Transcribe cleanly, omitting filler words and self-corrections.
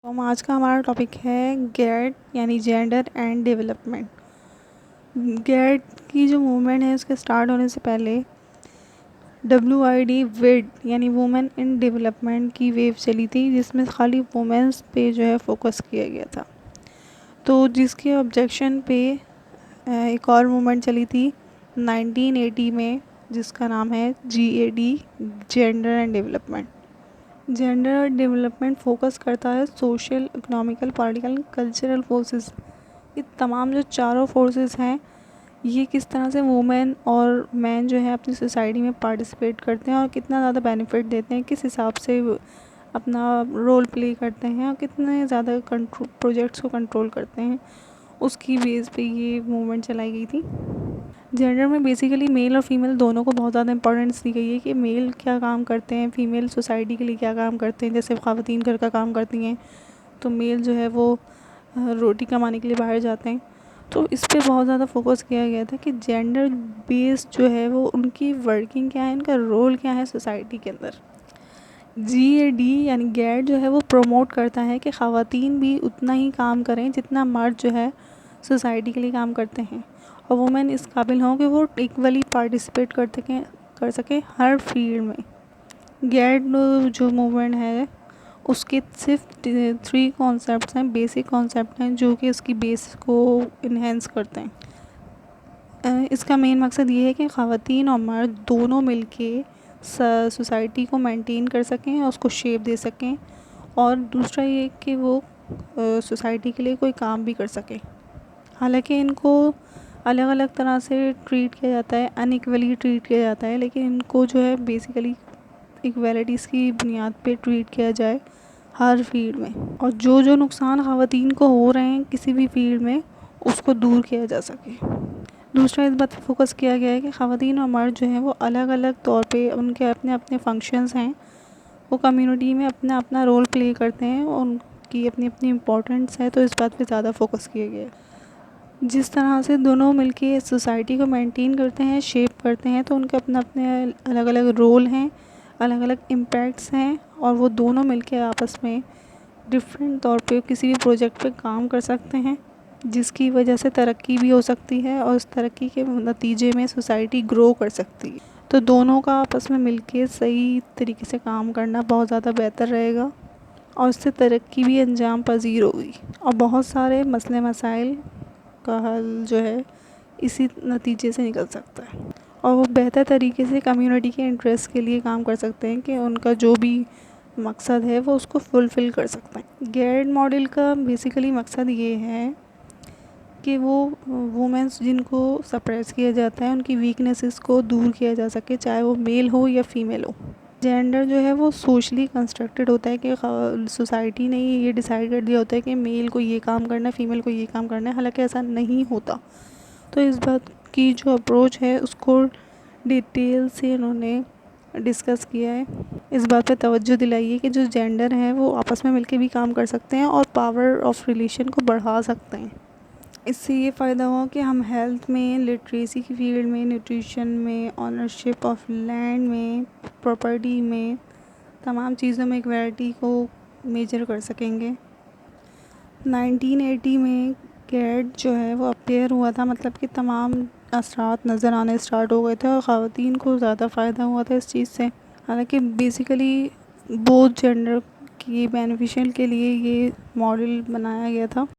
आज का हमारा टॉपिक है गेट यानी जेंडर एंड डेवलपमेंट। गेट की जो मूवमेंट है उसके स्टार्ट होने से पहले WID विड यानी वुमेन इन डेवलपमेंट की वेव चली थी, जिसमें खाली वुमेन्स पे जो है फोकस किया गया था। तो जिसके ऑब्जेक्शन पे एक और मूवमेंट चली थी 1980 में, जिसका नाम है GAD, gender and development. Gender और डेवलपमेंट फोकस करता है social, economical, political, cultural forces. ये तमाम जो चारों फोर्सेस हैं, ये किस तरह से वुमेन और मैन जो है अपनी सोसाइटी में पार्टिसिपेट करते हैं और कितना ज़्यादा बेनिफिट देते हैं, किस हिसाब से अपना रोल प्ले करते हैं और कितने ज़्यादा कंट्रोल प्रोजेक्ट्स को कंट्रोल करते हैं, उसकी बेस पे ये मूवमेंट चलाई गई थी। जेंडर में बेसिकली मेल और फीमेल दोनों को बहुत ज़्यादा इंपॉर्टेंस दी गई है कि मेल क्या काम करते हैं, फीमेल सोसाइटी के लिए क्या काम करते हैं। जैसे ख़वातीन घर का काम करती हैं तो मेल जो है वो रोटी कमाने के लिए बाहर जाते हैं। तो इस पे बहुत ज़्यादा फोकस किया गया था कि जेंडर बेस्ड जो है वो उनकी वर्किंग क्या है, उनका रोल क्या है सोसाइटी के अंदर। GAD यानी गैड जो है वो प्रमोट करता है कि ख़वातीन भी उतना ही काम करें जितना मर्द जो है सोसाइटी के लिए काम करते हैं, और वुमेन इस काबिल हों कि वो इक्वली पार्टिसिपेट कर सकें हर फील्ड में। गैड जो मूवमेंट है उसके सिर्फ 3 कॉन्सेप्ट्स हैं, बेसिक कॉन्सेप्ट हैं, जो कि उसकी बेस को इन्हेंस करते हैं। इसका मेन मकसद ये है कि ख़वातीन और मर्द दोनों मिलके सोसाइटी को मेंटेन कर सकें और उसको शेप दे सकें, और दूसरा ये कि वो सोसाइटी के लिए कोई काम भी कर सकें। हालांकि इनको अलग अलग तरह से ट्रीट किया जाता है, अनइक्वली ट्रीट किया जाता है, लेकिन इनको जो है बेसिकली इक्वालिटीज़ की बुनियाद पे ट्रीट किया जाए हर फील्ड में, और जो जो नुकसान ख़वातीन को हो रहे हैं किसी भी फील्ड में उसको दूर किया जा सके। दूसरा, इस बात पर फोकस किया गया है कि ख़वातीन और मर्द जो हैं वो अलग अलग तौर पे उनके अपने अपने फंक्शंस हैं, वो कम्युनिटी में अपना अपना रोल प्ले करते हैं और उनकी अपनी अपनी इम्पोर्टेंस है, तो इस बात पे ज़्यादा फोकस किया गया है। जिस तरह से दोनों मिलके सोसाइटी को मेंटेन करते हैं, शेप करते हैं, तो उनके अपने अपने अलग अलग रोल हैं, अलग अलग इम्पैक्ट्स हैं, और वो दोनों मिलके आपस में डिफरेंट तौर पे किसी भी प्रोजेक्ट पे काम कर सकते हैं, जिसकी वजह से तरक्की भी हो सकती है और उस तरक्की के नतीजे में सोसाइटी ग्रो कर सकती है। तो दोनों का आपस में मिलके सही तरीके से काम करना बहुत ज़्यादा बेहतर रहेगा, और इससे तरक्की भी अंजाम पजीर होगी, और बहुत सारे मसले मसाइल का हल जो है इसी नतीजे से निकल सकता है, और वो बेहतर तरीके से कम्युनिटी के इंटरेस्ट के लिए काम कर सकते हैं कि उनका जो भी मकसद है वो उसको फुलफ़िल कर सकते हैं। गैड मॉडल का बेसिकली मकसद ये है कि वो वुमेन्स जिनको सप्रेस किया जाता है उनकी वीकनेसेस को दूर किया जा सके, चाहे वो मेल हो या फीमेल हो। जेंडर जो है वो सोशली कंस्ट्रक्टेड होता है कि सोसाइटी ने ये डिसाइड कर दिया होता है कि मेल को ये काम करना है, फीमेल को ये काम करना है, हालांकि ऐसा नहीं होता। तो इस बात की जो अप्रोच है उसको डिटेल से इन्होंने डिस्कस किया है। इस बात पे तवज्जो दिलाई है कि जो जेंडर हैं वो आपस में मिलके भी काम कर सकते हैं और पावर ऑफ रिलेशन को बढ़ा सकते हैं। इससे ये फ़ायदा हुआ कि हम हेल्थ में, लिटरेसी की फील्ड में, न्यूट्रिशन में, ऑनरशिप ऑफ लैंड में, प्रॉपर्टी में, तमाम चीज़ों में इक्वालिटी को मेजर कर सकेंगे। 1980 में गैड जो है वो अपीयर हुआ था, मतलब कि तमाम असरात नज़र आने स्टार्ट हो गए थे और ख़वातीन को ज़्यादा फ़ायदा हुआ था इस चीज़ से। हालांकि बेसिकली बोथ जेंडर की बेनिफिशियल के लिए ये मॉडल बनाया गया था।